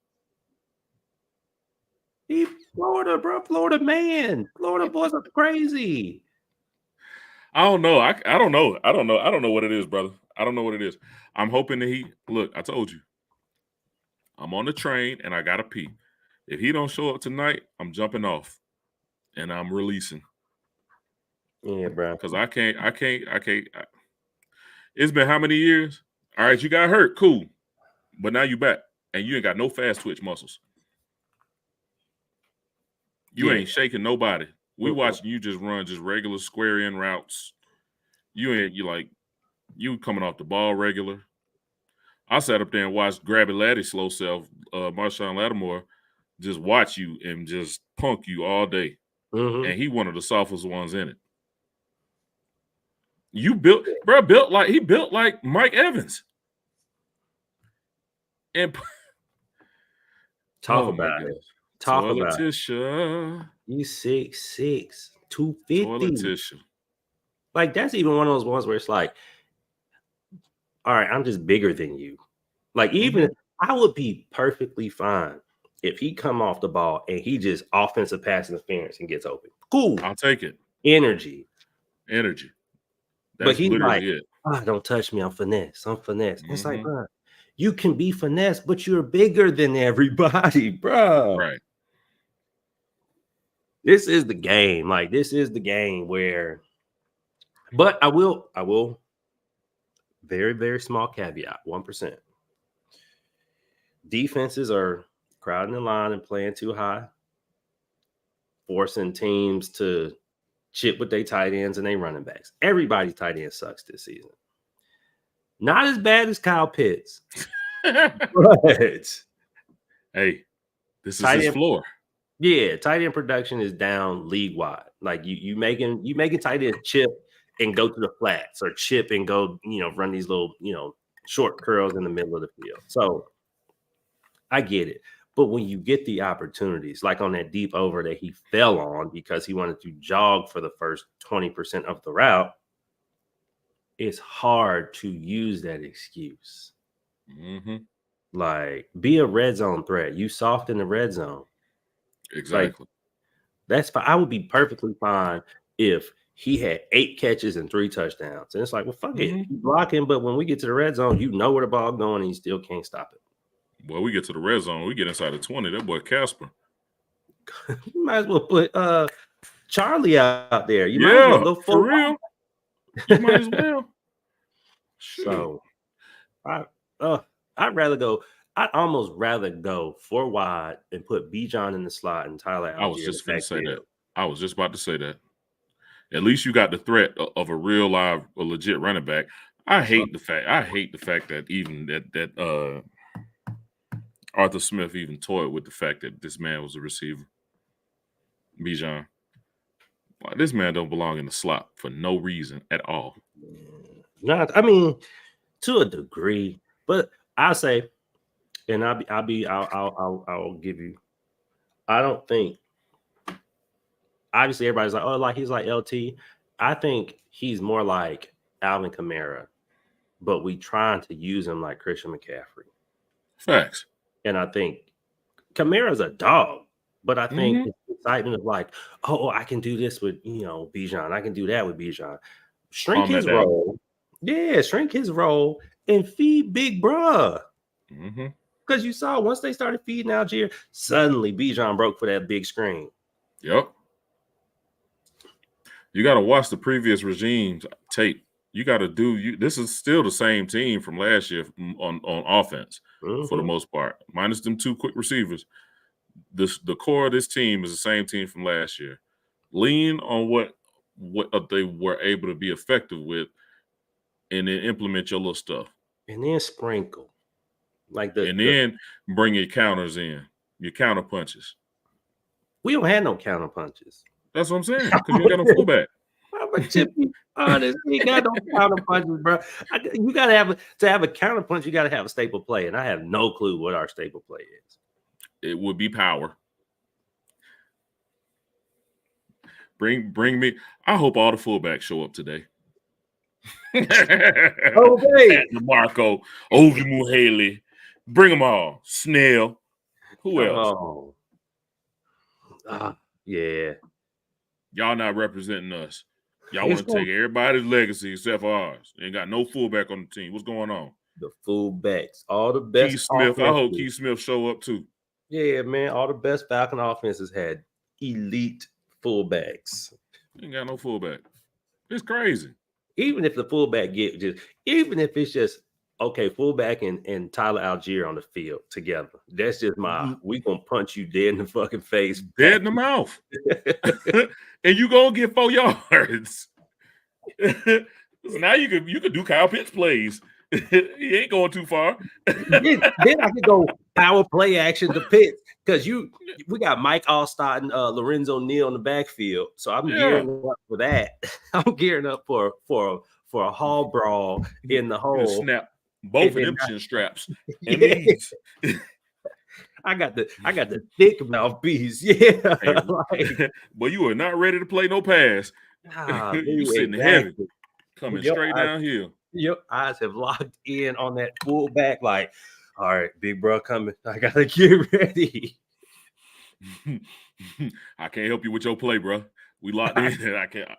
He Florida, bro. Florida man. Florida boys are crazy. I don't know. I don't know. I don't know what it is, brother. I don't know what it is. I'm hoping that look, I told you. I'm on the train and I gotta pee. If he don't show up tonight, I'm jumping off and I'm releasing. Yeah, bro. Because I can't. It's been how many years? All right, you got hurt. Cool. But now you back. And you ain't got no fast twitch muscles. You ain't shaking nobody. We watching you just run just regular square in routes. You coming off the ball regular. I sat up there and watched Grabby Laddie's slow self, Marshawn Lattimore, just watch you and just punk you all day. And he one of the softest ones in it. He built like Mike Evans. And talk about it. Talk about it. You 6'6", 250. Like, that's even one of those ones where it's like, all right, I'm just bigger than you. Like, even I would be perfectly fine if he come off the ball and he just offensive pass interference and gets open. Cool. I'll take it. Energy. That's but he's like, don't touch me. I'm finesse. It's like, bro, you can be finesse, but you're bigger than everybody, bro. Right. This is the game. Like, this is the game where, but I will, very, very small caveat, 1%. Defenses are crowding the line and playing too high, forcing teams to chip with their tight ends and their running backs. Everybody's tight end sucks this season. Not as bad as Kyle Pitts. But hey, this is his floor. Yeah, tight end production is down league wide. Like, you making tight end chip and go to the flats, or chip and go, run these little, short curls in the middle of the field. So I get it. But when you get the opportunities, like on that deep over that he fell on because he wanted to jog for the first 20% of the route, it's hard to use that excuse. Mm-hmm. Like, be a red zone threat. You soft in the red zone. Exactly. Like, that's fine. I would be perfectly fine if he had 8 catches and 3 touchdowns. And it's like, well, fuck it. You block him, but when we get to the red zone, you know where the ball going and you still can't stop it. Well, we get to the red zone, we get inside the 20. That boy Casper. You might as well put Charlie out there. You might as well go for real. You might as well. So I'd rather go. I'd almost rather go 4 wide and put Bijan in the slot and Tyler Algier. I was just going to say that. I was just about to say that. At least you got the threat of a real live, a legit running back. I hate the fact that even that Arthur Smith even toyed with the fact that this man was a receiver. Bijan. This man don't belong in the slot for no reason at all. I mean, to a degree, but I'll say, and I'll give you. I don't think. Obviously, everybody's like, oh, like he's like LT. I think he's more like Alvin Kamara, but we trying to use him like Christian McCaffrey. Facts. And I think Kamara's a dog, but I think the excitement of like, oh, I can do this with Bijan. I can do that with Bijan. Shrink his role. Yeah, shrink his role and feed Big Bruh. Because you saw once they started feeding Algier, suddenly Bijan broke for that big screen. Yep. You got to watch the previous regime's tape. You got to do. This is still the same team from last year on offense for the most part, minus them 2 quick receivers. The core of this team is the same team from last year. Lean on what they were able to be effective with, and then implement your little stuff. And then sprinkle. Then bring your counters in, your counter punches. We don't have no counter punches. That's what I'm saying, because you ain't got no fullback. I'm a chippy. Honest, we got no counter punches, bro. You gotta have a counter punch. You gotta have a staple play, and I have no clue what our staple play is. It would be power. Bring me. I hope all the fullbacks show up today. Okay, DeMarco, Ovimuhele, bring them all. Snell, who else? Yeah. Y'all not representing us. Y'all want to take everybody's legacy except for ours. Ain't got no fullback on the team. What's going on? The fullbacks, all the best. Keith Smith. I hope Keith Smith show up too. Yeah, man. All the best Falcon offenses had elite fullbacks. Ain't got no fullback. It's crazy. Even if the fullback even if it's just okay, fullback and Tyler Algier on the field together. That's just we gonna punch you dead in the fucking face. Dead in the mouth. And you gonna get 4 yards. Now you could do Kyle Pitts plays. He ain't going too far. then I could go power play action to Pitts because we got Mike Allstott and Lorenzo Neal in the backfield. So I'm gearing up for that. I'm gearing up for a hall brawl in the hole. Snap both of them chin straps. And I got the thick mouthpiece. Yeah. But you are not ready to play no pass. You sitting heavy. Coming straight downhill. Your eyes have locked in on that fullback. Like, all right, big bro coming. I gotta get ready. I can't help you with your play, bro. We locked in. I can't.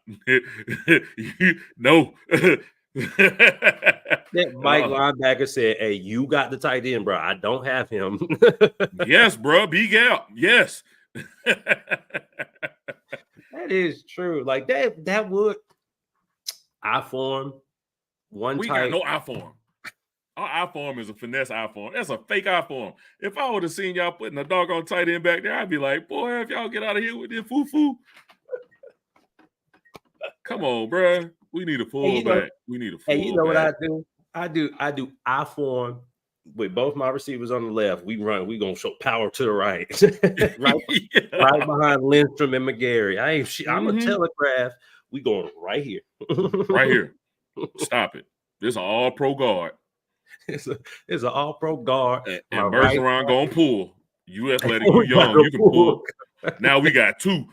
No. That Mike linebacker said, "Hey, you got the tight end, bro. I don't have him." Yes, bro. Big out. Yes. That is true. Like that would I-form. We got no I-form. Our I-form is a finesse I-form. That's a fake I-form. If I would have seen y'all putting a doggone tight end back there, I'd be like, boy, if y'all get out of here with this foo-foo. Come on, bro. We need a fullback. We need a fullback. Hey, you know what I do? I do I-form with both my receivers on the left. We gonna show power to the right. right behind Lindstrom and McGarry. I'm a telegraph. We going right here. Right here. Stop it. This is an all-pro guard. It's an all-pro guard. And Bergeron gonna pull. You athletic, you young, you can pull. Now we got 2.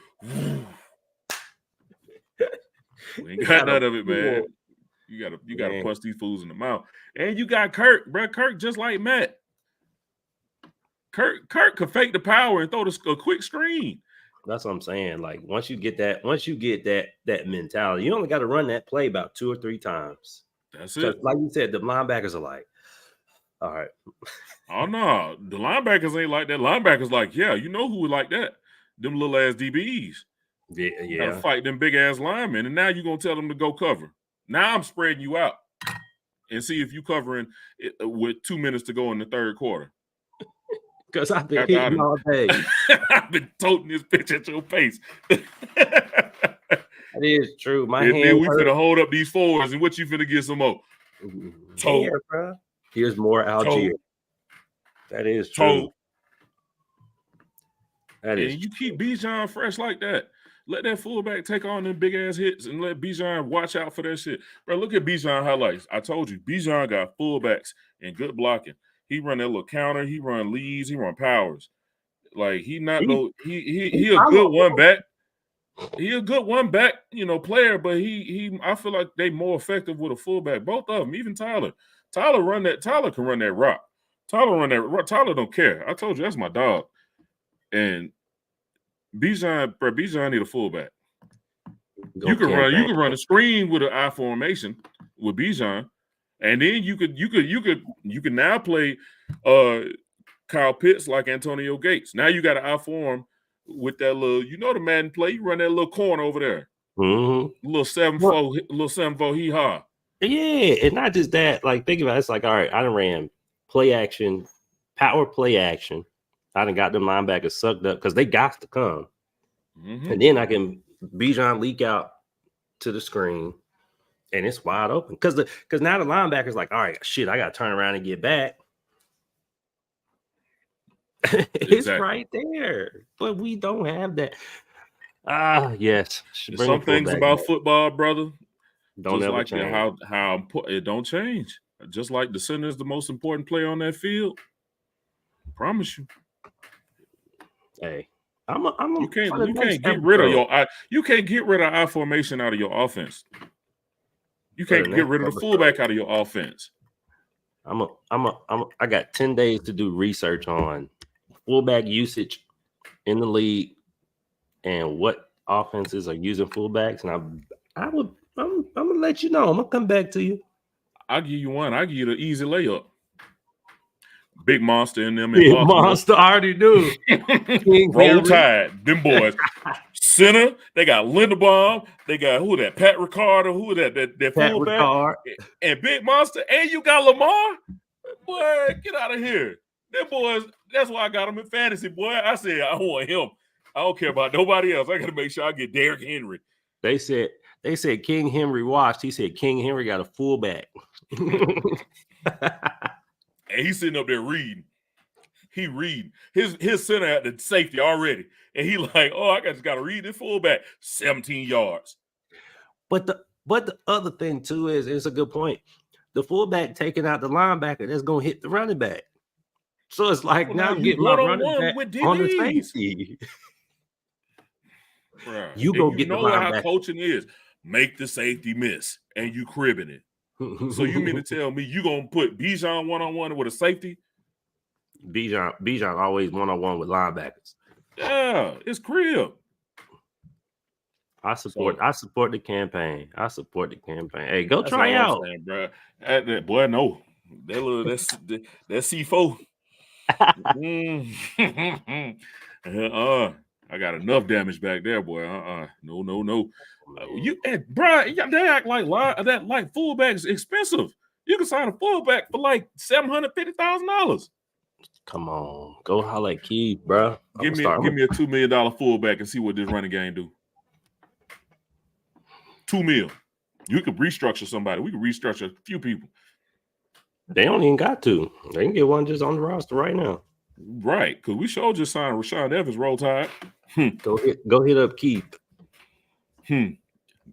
We ain't got none of it, man. You gotta punch these fools in the mouth. And you got Kirk, bro. Kirk just like Matt. Kirk could fake the power and throw a quick screen. That's what I'm saying. Like once you get that mentality, you only got to run that play about 2 or 3 times. That's it. Like you said, the linebackers are like, all right. Oh no, the linebackers ain't like that. Linebackers like, yeah, you know who would like that? Them little ass DBs. Yeah. Gotta fight them big ass linemen, and now you're gonna tell them to go cover. Now I'm spreading you out and see if you covering it with 2 minutes to go in the third quarter. Because I've been hitting all day. I've been toting this bitch at your face. That is true. My hand. Then we finna hold up these fours, and what you finna get some more? Here, bro. Here's more Algier. That is true. That is. And you keep Bijan fresh like that. Let that fullback take on them big ass hits and let Bijan watch out for that shit. Bro, look at Bijan highlights. I told you, Bijan got fullbacks and good blocking. He run that little counter. He run leads. He run powers. Like he a good one back. He a good one back, player. But I feel like they more effective with a fullback. Both of them, even Tyler. Tyler can run that rock. Tyler don't care. I told you that's my dog. And Bijan need a fullback. You can run a screen with an I formation with Bijan. And then you could now play Kyle Pitts like Antonio Gates. Now you got an I form with that little, the Madden play. You run that little corner over there. Mm-hmm. Little 7-4 hee-haw. Yeah, and not just that. Like, think about it. It's like, all right, I done ran play action, power play action. I done got them linebackers sucked up because they got to come. Mm-hmm. And then I can Bijan leak out to the screen. And it's wide open because now the linebacker's like, all right, shit, I got to turn around and get back. It's right there, but we don't have that. Yes. Some things about football, brother, don't ever like change. How it don't change. Just like the center is the most important player on that field. I promise you. Hey, you can't get rid of I formation out of your offense. You can't get rid of the fullback out of your offense. I got 10 days to do research on fullback usage in the league and what offenses are using fullbacks. And I'm gonna let you know. I'm gonna come back to you. I'll give you one. I'll give you the easy layup. Big Monster in them. Big Monster, I already knew. Roll Tide, them boys. Center, they got Linderbaum. They got Pat Ricard, that fullback. Ricard. And Big Monster, and you got Lamar. Boy, get out of here. Them boys, that's why I got them in fantasy, boy. I said, I want him. I don't care about nobody else. I got to make sure I get Derrick Henry. They said King Henry watched. He said King Henry got a fullback. And he's sitting up there reading. He reading. His center at the safety already. And he like, I just got to read this fullback. 17 yards. But the other thing, too, is it's a good point. The fullback taking out the linebacker that's going to hit the running back. So it's like now I'm getting my running back on the safety. Right. You go get the linebacker. How coaching is. Make the safety miss, and you cribbing it. So you mean to tell me you going to put Bijan one-on-one with a safety? Bijan always one-on-one with linebackers. Yeah, it's crib. I support the campaign. Hey, go try out. Bro. Boy, no. That's C4. I got enough damage back there, boy. No. Brian, they act like fullback's expensive. You can sign a fullback for like $750,000. Come on, go holler at Keith, bro. Give me a $2 million fullback and see what this running game do. $2 million. You could restructure somebody. We could restructure a few people. They don't even got to. They can get one just on the roster right now. Right, because we sure just signed Rashawn Evans. Roll Tide. Go hit up Keith.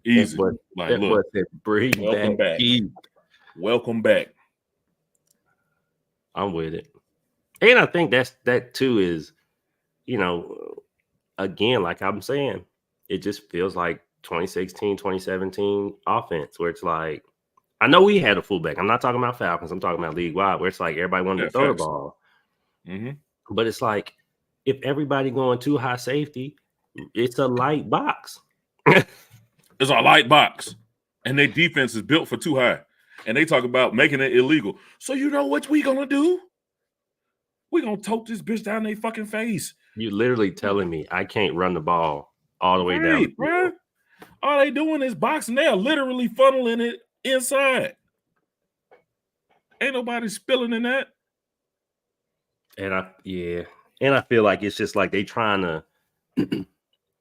Easy. Welcome back. Keith. Welcome back. I'm with it. And I think that too is, again, like I'm saying, it just feels like 2016, 2017 offense where it's like, I know we had a fullback. I'm not talking about Falcons. I'm talking about league wide, where it's like everybody wanted to throw the ball. Mm-hmm. But it's like if everybody going too high safety, it's a light box. It's a light box, and their defense is built for too high. And they talk about making it illegal. So you know what we gonna do? We gonna tote this bitch down their fucking face. You literally telling me I can't run the ball all the way down. Bro. All they doing is boxing. They are literally funneling it inside. Ain't nobody spilling in that. And I feel like it's just like they trying to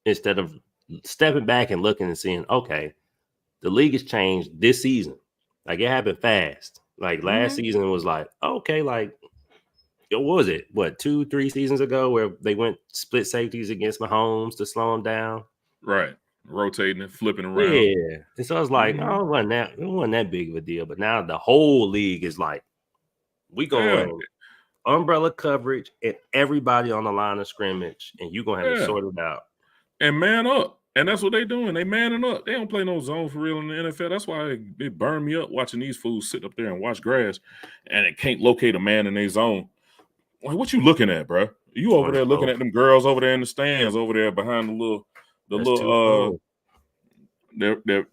instead of stepping back and looking and seeing, okay, the league has changed this season. Like it happened fast. Like last season was like, okay, like what was it? What, 2-3 seasons ago where they went split safeties against Mahomes to slow him down? Right. Rotating and flipping around. Yeah. And so I was like, oh, it wasn't that big of a deal. But now the whole league is like, we going umbrella coverage and everybody on the line of scrimmage, and you're gonna have to sort it out. And man up. And that's what they doing. They manning up. They don't play no zone for real in the NFL. That's why it burned me up watching these fools sit up there and watch grass and it can't locate a man in their zone. Like, what you looking at, bro? You over there looking at them girls over there in the stands over there behind their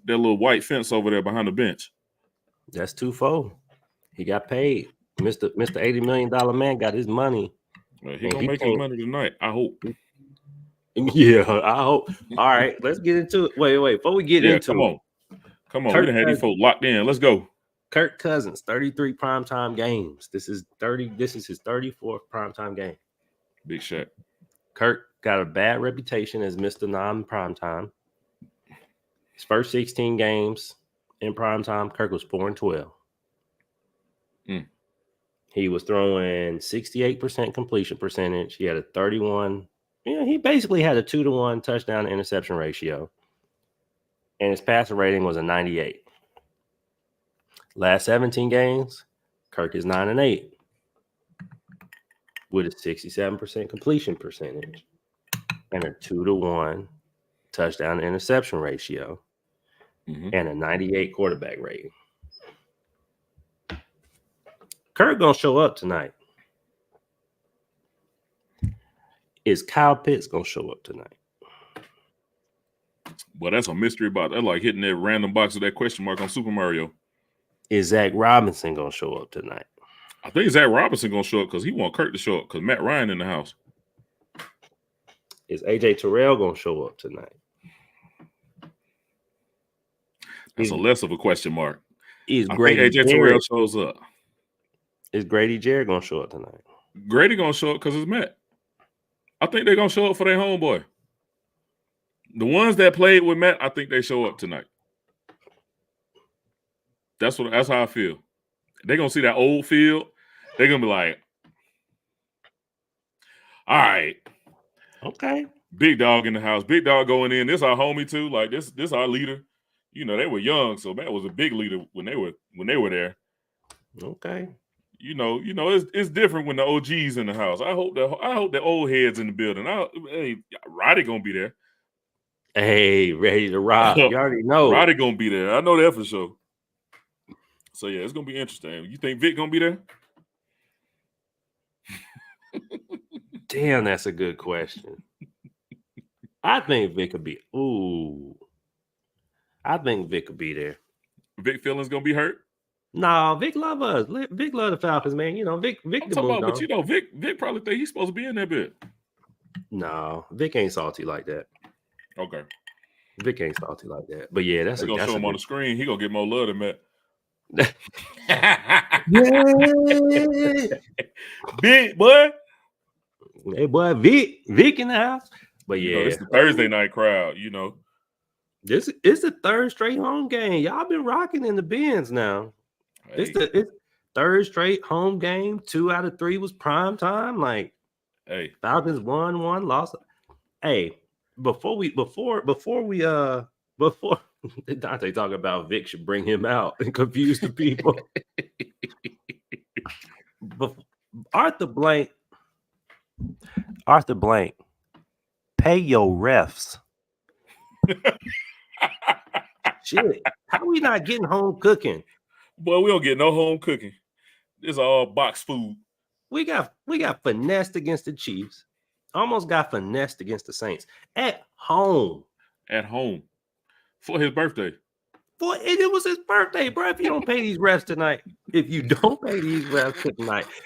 little white fence over there behind the bench. That's twofold. He got paid. Mr. $80 million man got his money. Well, he gonna make his money tonight, I hope. Yeah, I hope. All right, let's get into it. Wait, before we get into it. Come on. We done had these folks locked in. Let's go. Kirk Cousins, 33 primetime games. This is his 34th primetime game. Big shot. Kirk got a bad reputation as Mr. Non-primetime. His first 16 games in primetime, Kirk was 4-12. He was throwing 68% completion percentage. He had a 31. He basically had a 2-to-1 touchdown to interception ratio. And his passer rating was a 98. Last 17 games, Kirk is 9-8 with a 67% completion percentage and a 2-to-1 touchdown to interception ratio and a 98 quarterback rating. Kirk gonna show up tonight. Is Kyle Pitts gonna show up tonight? Well, that's a mystery about that. Like hitting that random box of that question mark on Super Mario. Is Zach Robinson gonna show up tonight? I think Zach Robinson gonna show up because he want Kirk to show up because Matt Ryan in the house. Is AJ Terrell gonna show up tonight? That's a less of a question mark. I think AJ Terrell shows up. Is Grady Jarrett gonna show up tonight? Grady gonna show up because it's Matt. I think they're gonna show up for their homeboy. The ones that played with Matt, I think they show up tonight. That's how I feel. They're gonna see that old field. They're gonna be like, all right. Okay. Big dog in the house. Big dog going in. This our homie too. Like this our leader. You know, they were young, so Matt was a big leader when they were there. Okay. You know, it's different when the OG's in the house. I hope the old heads in the building. Hey, Roddy gonna be there. Hey, ready to rock. You already know. Roddy gonna be there. I know that for sure. So yeah, it's gonna be interesting. You think Vic gonna be there? Damn, that's a good question. I think Vic could be. I think Vic could be there. Vic feelings gonna be hurt? No, Vic love us. Vic love the Falcons, man. You know, Vic. I'm talking about, but you know, Vic probably think he's supposed to be in that bit. No, Vic ain't salty like that. Okay. Vic ain't salty like that. But yeah, that's gonna show him on the screen. He gonna get more love than Matt. Yeah. Big boy. Hey boy, Vic in the house. But yeah, it's the Thursday night crowd, you know. This is the third straight home game. Y'all been rocking in the bins now. Hey. It's third straight home game. 2 out of 3 was prime time. Like, hey, Falcons won, 1 lost. Hey, before Dante talking about Vic should bring him out and confuse the people. Arthur Blank, pay your refs. Shit, how we not getting home cooking? Boy, we don't get no home cooking. It's all box food. We got finessed against the Chiefs. Almost got finessed against the Saints at home. At home for his birthday. Boy, it was his birthday, bro. If you don't pay these refs tonight,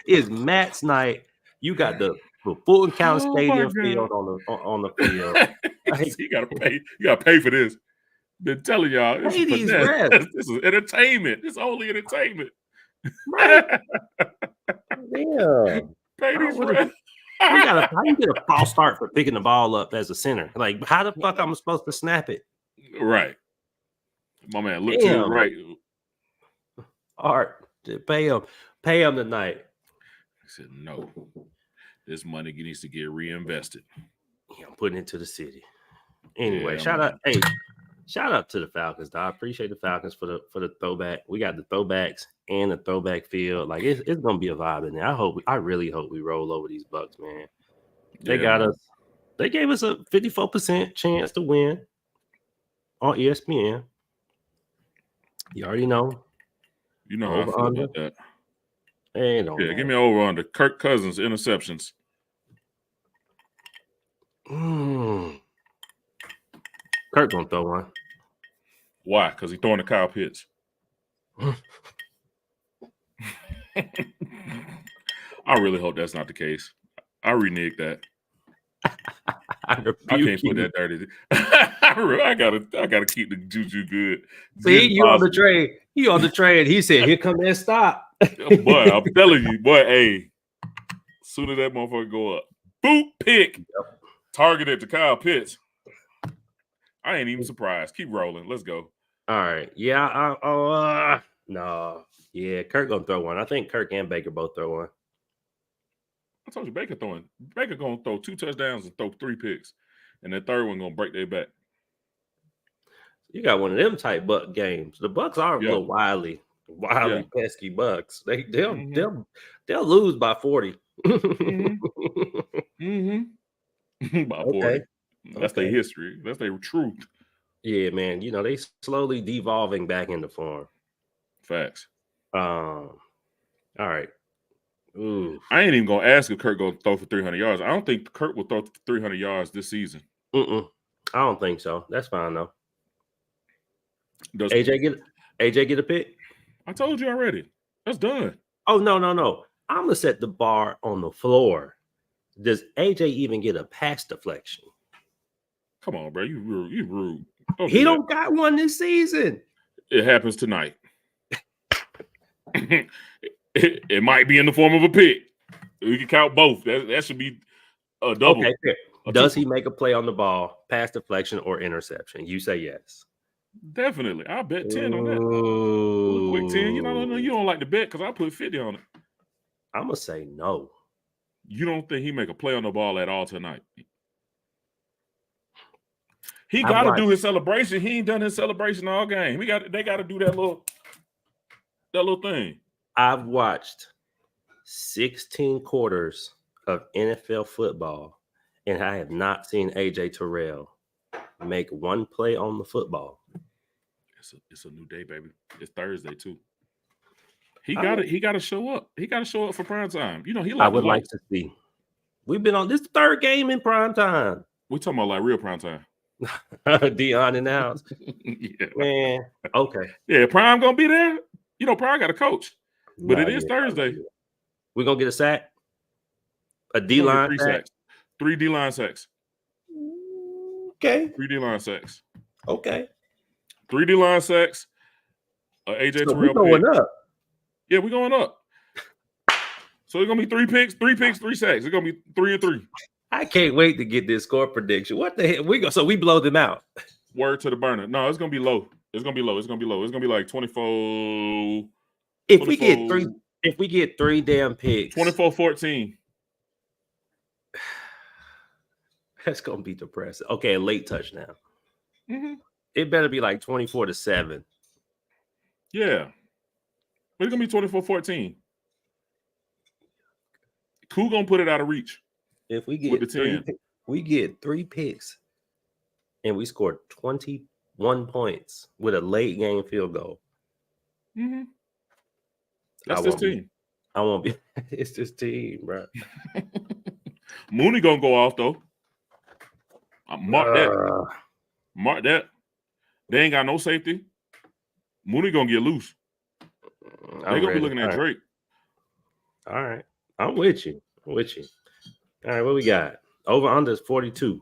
it's Matt's night. You got the Fulton County Stadium field on the field. You gotta pay. You gotta pay for this. Been telling y'all, this is entertainment. It's only entertainment. Right. Yeah. Pay these refs. How you get a false start for picking the ball up as a center? Like, how the fuck I'm supposed to snap it? Right. My man, look to his right. Art, pay him tonight. He said, no. This money needs to get reinvested. Yeah, I'm putting it to the city. Anyway, shout out to the Falcons, though. I appreciate the Falcons for the throwback. We got the throwbacks and the throwback field. Like it's gonna be a vibe in there. I really hope we roll over these Bucs, man. They got us. They gave us a 54% chance to win on ESPN. You already know. You know how I feel about that. Give me over under Kirk Cousins interceptions. Kirk gonna throw one. Why? Because he's throwing to Kyle Pitts. I really hope that's not the case. I renege that. I can't put that dirty. I gotta keep the juju good. See, you on the trade. You on the trade. He said, "Here come that stop." Boy, I'm telling you, boy. Hey, soon as that motherfucker go up, boot pick, targeted to Kyle Pitts. I ain't even surprised. Keep rolling. Let's go. All right. Yeah. No. Yeah. Kirk gonna throw one. I think Kirk and Baker both throw one. I told you Baker throwing. Baker gonna throw 2 touchdowns and throw 3 picks, and the third one gonna break their back. You got one of them type Buck games. The Bucks are a little wily, pesky Bucks. They'll lose by 40. By 40. That's their history. That's their truth. Yeah, man. You know, they slowly devolving back into form. Facts. All right. Ooh. I ain't even gonna ask if Kirk gonna throw for 300 yards. I don't think Kirk will throw for 300 yards this season. I don't think so. That's fine though. Does AJ get a pick? I told you already. That's done. Oh no. I'm gonna set the bar on the floor. Does AJ even get a pass deflection? Come on, bro. You rude. He don't got one this season. It happens tonight. It might be in the form of a pick. We can count both. That should be a double. Okay, fair. Does he make a play on the ball, pass deflection, or interception? You say yes. Definitely. I'll bet 10 on that. A quick 10. You don't like to bet because I put 50 on it. I'm going to say no. You don't think he make a play on the ball at all tonight? He got to do his celebration. He ain't done his celebration all game. They got to do that little thing. I've watched 16 quarters of NFL football, and I have not seen AJ Terrell make one play on the football. It's a new day, baby. It's Thursday too. He got to show up. He got to show up for prime time. You know, I would like to see. We've been on this third game in prime time. We talking about like real prime time. Dion in the house. Yeah. Man. Okay. Yeah, Prime gonna be there. You know, Prime got a coach. But it is Thursday. We're gonna get a sack. A D-line sack. 3 D-line sacks. Okay. 3 D-line sacks. Okay. 3 D-line sacks. AJ Terrell. We're going up. Yeah, we're going up. So it's gonna be 3 picks, 3 sacks. It's gonna be 3 and 3. I can't wait to get this score prediction. What the hell? So we blow them out. Word to the burner. No, it's gonna be low. It's gonna be like 24. If we get 3 damn picks, 24-14. That's gonna be depressing. Okay, a late touchdown. It better be like 24-7. Yeah, but it's gonna be 24-14. Who gonna put it out of reach? If we get 3 picks, and we scored 21 points with a late game field goal. That's this team. I won't be. It's this team, bro. Mooney gonna go off though. Mark that. Mark that. They ain't got no safety. Mooney gonna get loose. They gonna be looking at Drake. All right. I'm with you. All right, what we got? Over under is 42.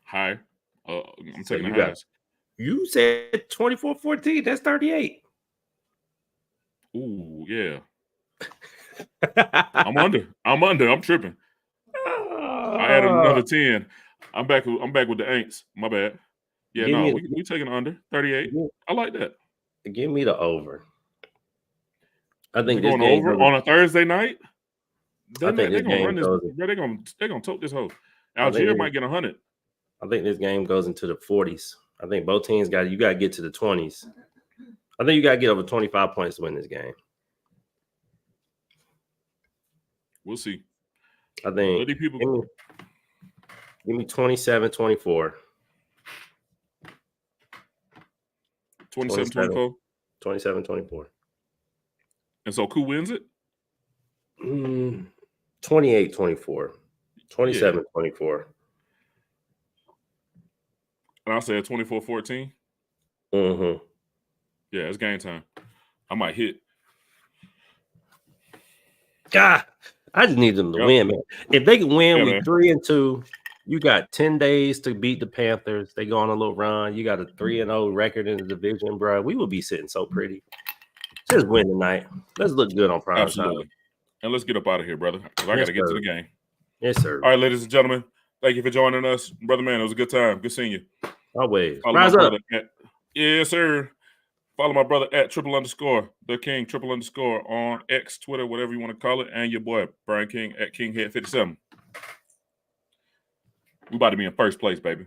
High. I'm taking the highs. You said 24-14. That's 38. Ooh, yeah. I'm under. I'm tripping. I added another 10. I'm back with the Aints. My bad. Yeah, we taking under 38. I like that. Give me the over. I think this game over on a Thursday night. They're gonna run this. They're gonna tote this hoe. Algier might get 100. I think this game goes into the 40s. I think both teams got to get to the 20s. I think you got to get over 25 points to win this game. We'll see. I think give me 27-24. 27-24. 27-24. And so who wins it? 28-24. 27-24. And I said 24-14. Mm-hmm. Yeah, it's game time. I might hit. God, I just need them to win, man. If they can win, we 3-2. You got 10 days to beat the Panthers. They go on a little run. You got a 3-0 record in the division, bro. We would be sitting so pretty. Just win tonight. Let's look good on prime Absolutely. time. And let's get up out of here, brother, because I got to get to the game. Yes, sir. All right, ladies and gentlemen, thank you for joining us. Brother man, it was a good time. Good seeing you. Always. Rise up. Yes, sir. Follow my brother at _, the King _ on X, Twitter, whatever you want to call it, and your boy Brian King at KingHead57. We about to be in first place, baby.